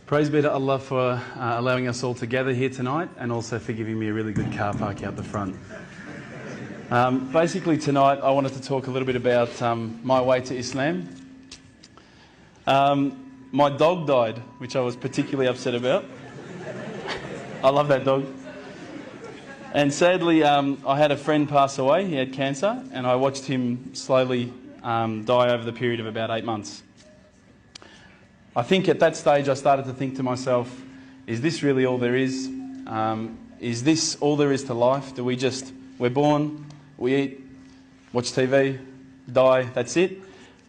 Praise be to Allah for allowing us all to gather here tonight, and also for giving me a really good car park out the front. Basically tonight I wanted to talk a little bit about my way to Islam. My dog died, which I was particularly upset about. I love that dog. And sadly I had a friend pass away. He had cancer, and I watched him slowly die over the period of about 8 months. I think at that stage I started to think to myself, is this really all there is? Is this all there is to life? We're born, we eat, watch TV, die, that's it?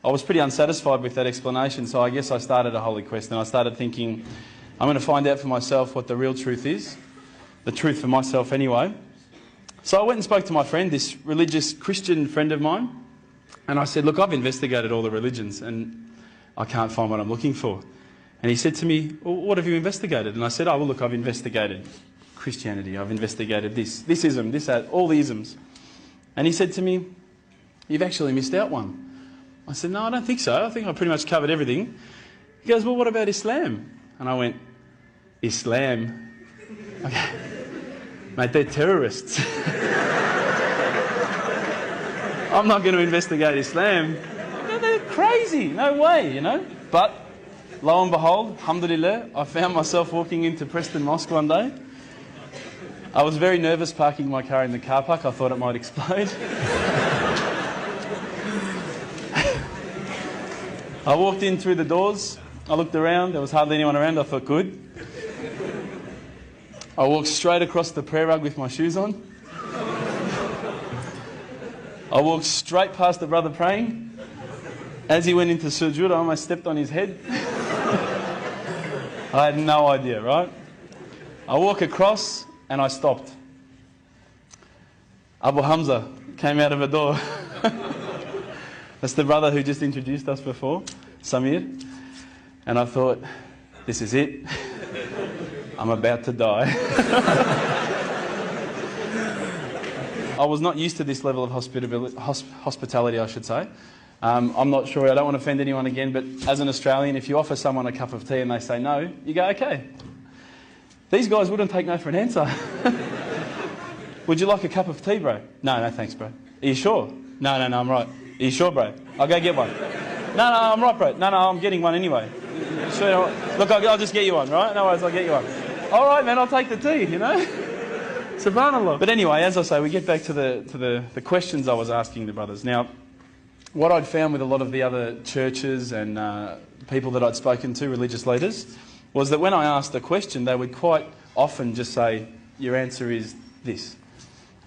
I was pretty unsatisfied with that explanation, so I guess I started a holy quest, and I started thinking, I'm going to find out for myself what the real truth is, the truth for myself anyway. So I went and spoke to my friend, this religious Christian friend of mine, and I said, look, I've investigated all the religions and I can't find what I'm looking for. And he said to me, well, what have you investigated? And I said, oh, well, look, I've investigated Christianity, I've investigated this ism, all the isms. And he said to me, you've actually missed out one. I said, no, I don't think so. I think I pretty much covered everything. He goes, well, what about Islam? And I went, Islam? Okay. Mate, they're terrorists. I'm not going to investigate Islam. They're crazy, no way, you know. But lo and behold, alhamdulillah, I found myself walking into Preston Mosque one day. I was very nervous parking my car in the car park. I thought it might explode. I walked in through the doors. I looked around. There was hardly anyone around. I thought, good. I walked straight across the prayer rug with my shoes on. I walked straight past the brother praying. As he went into sujood, I almost stepped on his head. I had no idea, right? I walk across and I stopped. Abu Hamza came out of a door. That's the brother who just introduced us before, Samir. And I thought, this is it. I'm about to die. I was not used to this level of hospitality, I should say. I'm not sure, I don't want to offend anyone again, but as an Australian, if you offer someone a cup of tea and they say no, you go, okay. These guys wouldn't take no for an answer. Would you like a cup of tea, bro? No, thanks, bro. Are you sure? No, I'm right. Are you sure, bro? I'll go get one. No, I'm right, bro. No, I'm getting one anyway. Sure, look, I'll just get you one, right? No worries, I'll get you one. All right, man, I'll take the tea, you know? Subhanallah. But anyway, as I say, we get back to the questions I was asking the brothers. Now, what I'd found with a lot of the other churches and people that I'd spoken to, religious leaders, was that when I asked a question, they would quite often just say, your answer is this.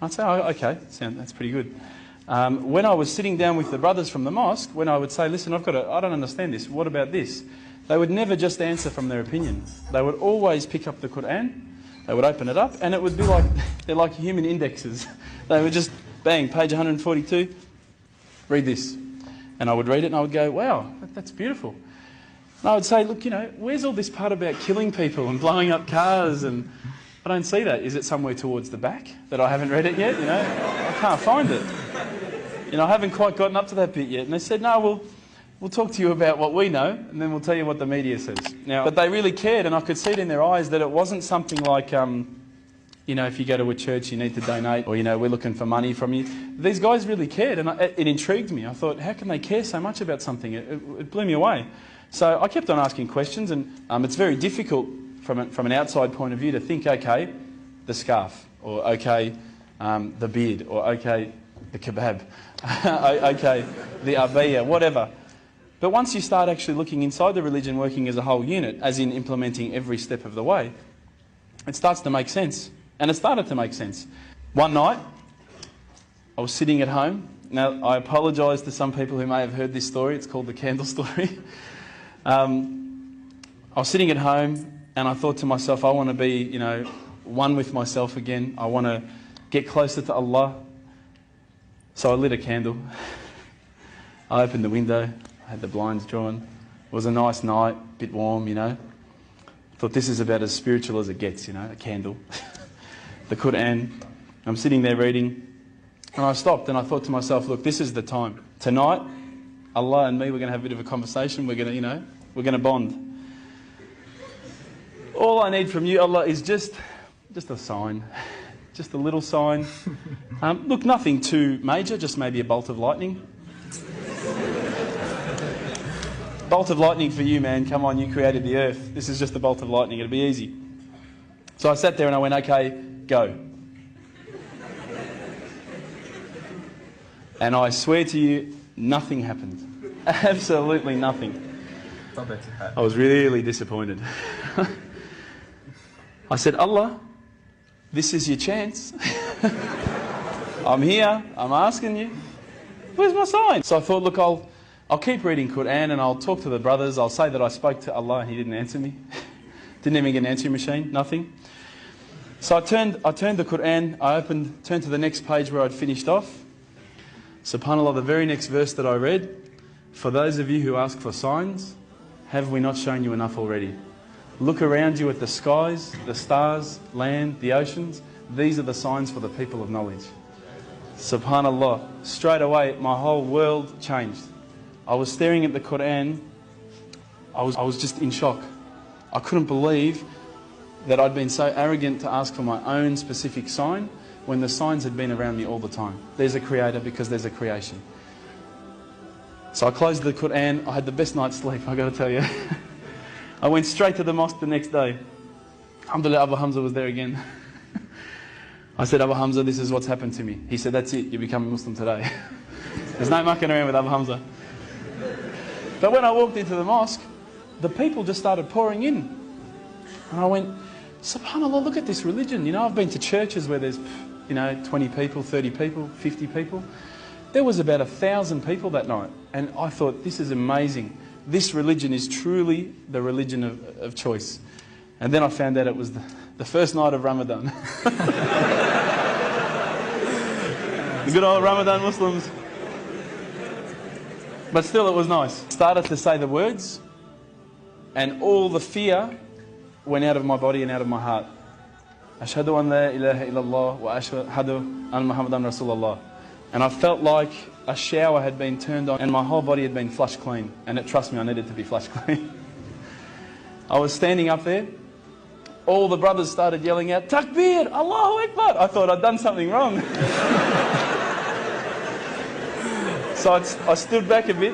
I'd say, oh, okay, that's pretty good. When I was sitting down with the brothers from the mosque, when I would say, listen, I don't understand this, what about this? They would never just answer from their opinion. They would always pick up the Quran, they would open it up, and it would be like, they're like human indexes. They would just, bang, page 142, read this. And I would read it and I would go, wow, that's beautiful. And I would say, look, you know, where's all this part about killing people and blowing up cars? And I don't see that. Is it somewhere towards the back that I haven't read it yet? You know, I can't find it. You know, I haven't quite gotten up to that bit yet. And they said, no, we'll talk to you about what we know and then we'll tell you what the media says. Now, but they really cared, and I could see it in their eyes that it wasn't something like, you know, if you go to a church, you need to donate, or, you know, we're looking for money from you. These guys really cared, and it intrigued me. I thought, how can they care so much about something? It blew me away. So I kept on asking questions, and it's very difficult from an outside point of view to think, okay, the scarf, or okay, the beard, or okay, the kebab, okay, the abaya, whatever. But once you start actually looking inside the religion, working as a whole unit, as in implementing every step of the way, it starts to make sense. And it started to make sense. One night, I was sitting at home. Now, I apologise to some people who may have heard this story. It's called the candle story. I was sitting at home and I thought to myself, I want to be, you know, one with myself again. I want to get closer to Allah. So I lit a candle. I opened the window. I had the blinds drawn. It was a nice night, a bit warm, you know. I thought, this is about as spiritual as it gets, you know, a candle. The Quran. I'm sitting there reading, and I stopped and I thought to myself, look, this is the time. Tonight, Allah and me, we're going to have a bit of a conversation. We're going to, you know, we're going to bond. All I need from you, Allah, is just a sign. Just a little sign. Look, nothing too major, just maybe a bolt of lightning. Bolt of lightning for you, man. Come on, you created the earth. This is just a bolt of lightning. It'll be easy. So I sat there and I went, okay, go. And I swear to you, nothing happened. Absolutely nothing. I was really disappointed. I said, Allah, this is your chance. I'm here, I'm asking you. Where's my sign? So I thought, look, I'll keep reading Quran and I'll talk to the brothers. I'll say that I spoke to Allah and He didn't answer me. Didn't even get an answering machine, nothing. So I turned the Quran, turned to the next page where I'd finished off. SubhanAllah, the very next verse that I read, for those of you who ask for signs, have we not shown you enough already? Look around you at the skies, the stars, land, the oceans. These are the signs for the people of knowledge. SubhanAllah, straight away my whole world changed. I was staring at the Quran, I was just in shock. I couldn't believe that I'd been so arrogant to ask for my own specific sign when the signs had been around me all the time. There's a creator because there's a creation. So I closed the Quran, I had the best night's sleep, I got to tell you. I went straight to the mosque the next day. Alhamdulillah, Abu Hamza was there again. I said, Abu Hamza, this is what's happened to me. He said, that's it, you become a Muslim today. There's no mucking around with Abu Hamza. But when I walked into the mosque, the people just started pouring in. And I went, SubhanAllah, look at this religion. You know, I've been to churches where there's, 20 people, 30 people, 50 people. There was about 1,000 people that night. And I thought, this is amazing. This religion is truly the religion of choice. And then I found out it was the first night of Ramadan. The good old Ramadan Muslims. But still, it was nice. Started to say the words, and all the fear went out of my body and out of my heart. Ashhadu an la ilaha illallah wa ashhadu an Muhammadan Rasulullah. And I felt like a shower had been turned on and my whole body had been flushed clean. And trust me, I needed to be flushed clean. I was standing up there. All the brothers started yelling out, Takbir, Allahu Akbar. I thought I'd done something wrong. So I stood back a bit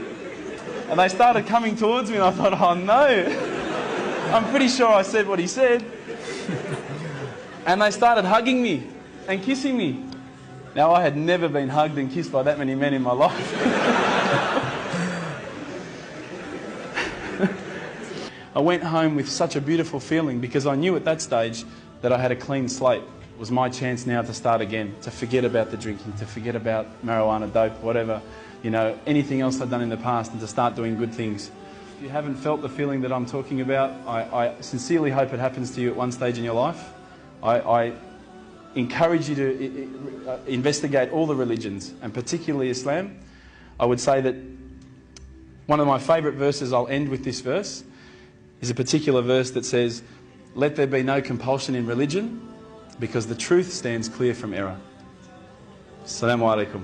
and they started coming towards me and I thought, oh no. I'm pretty sure I said what he said. And they started hugging me and kissing me. Now, I had never been hugged and kissed by that many men in my life. I went home with such a beautiful feeling because I knew at that stage that I had a clean slate. It was my chance now to start again, to forget about the drinking, to forget about marijuana, dope, whatever, anything else I'd done in the past, and to start doing good things. If you haven't felt the feeling that I'm talking about, I sincerely hope it happens to you at one stage in your life. I encourage you to investigate all the religions, and particularly Islam. I would say that one of my favourite verses, I'll end with this verse, is a particular verse that says, let there be no compulsion in religion, because the truth stands clear from error. Assalamu alaikum.